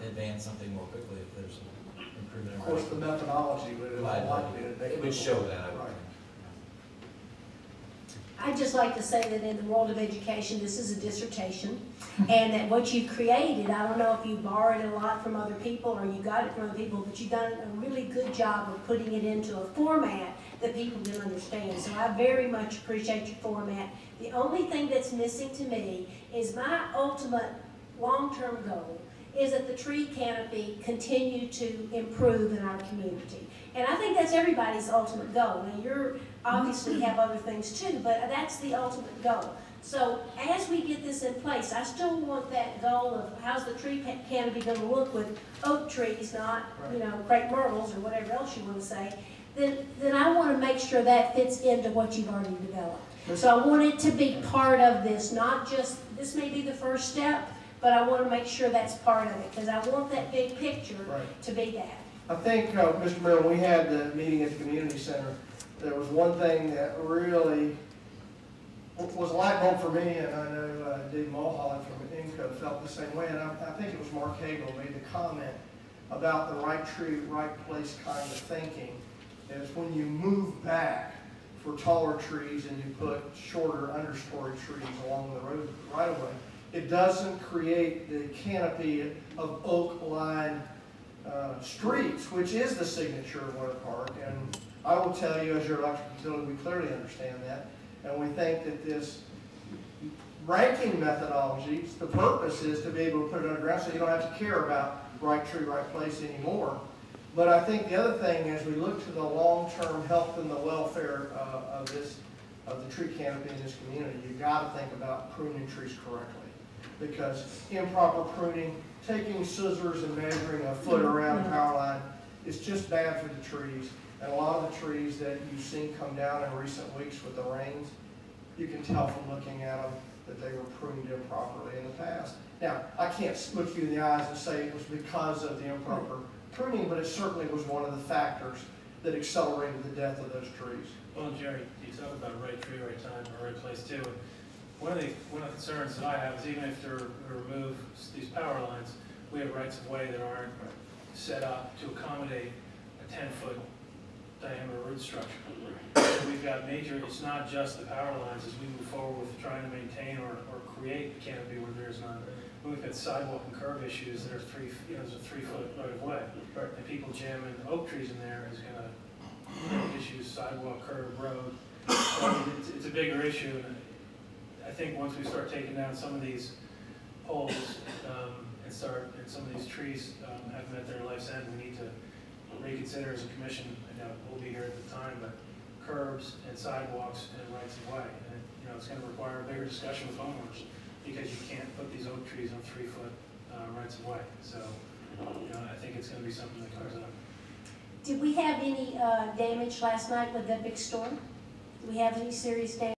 advance something more quickly if there's an improvement. Of course, the methodology would It would show that. Right. I'd just like to say that in the world of education, this is a dissertation, and that what you've created, I don't know if you borrowed a lot from other people or you got it from other people, but you've done a really good job of putting it into a format that people can understand. So I very much appreciate your format. The only thing that's missing to me is my ultimate long-term goal is that the tree canopy continue to improve in our community. And I think that's everybody's ultimate goal. Now, you're obviously have other things too, but that's the ultimate goal. So as we get this in place, I still want that goal of how's the tree canopy going to look with oak trees, not, you know, crepe myrtles or whatever else you want to say. Then I want to make sure that fits into what you've already developed. So I want it to be part of this, not just, this may be the first step, but I want to make sure that's part of it, because I want that big picture to be that. I think, Mr. Miller, when we had the meeting at the community center, there was one thing that really was a light bulb for me, and I know Dave Mulholland from INCO felt the same way, and I think it was Mark Hagel made the comment about the right tree, right place kind of thinking, is when you move back for taller trees and you put shorter understory trees along the road right away, it doesn't create the canopy of oak-lined streets, which is the signature of Winter Park. And I will tell you, as your electric utility, we clearly understand that. And we think that this ranking methodology, the purpose is to be able to put it underground so you don't have to care about right tree, right place anymore. But I think the other thing, as we look to the long-term health and the welfare of the tree canopy in this community, you've got to think about pruning trees correctly. Because improper pruning, taking scissors and measuring a foot around a power line is just bad for the trees. And a lot of the trees that you've seen come down in recent weeks with the rains, you can tell from looking at them that they were pruned improperly in the past. Now, I can't look you in the eyes and say it was because of the improper pruning, but it certainly was one of the factors that accelerated the death of those trees. Well, Jerry, you talk about right tree, right time, or right place too. One of the concerns that I have is even if we remove these power lines, we have rights of way that aren't set up to accommodate a 10-foot diameter root structure. So we've got major, it's not just the power lines as we move forward with trying to maintain or create canopy where there's none. We've got sidewalk and curb issues that are there's a 3-foot right of way. And people jamming oak trees in there is going to issues sidewalk, curb, road. So it's a bigger issue. And I think once we start taking down some of these poles and some of these trees have met their life's end, we need to reconsider as a commission. I know we'll be here at the time, but curbs and sidewalks and rights of way. And it's going to require a bigger discussion with homeowners because you can't put these oak trees on 3-foot rights of way. So I think it's going to be something that comes up. Did we have any damage last night with that big storm? Do we have any serious damage?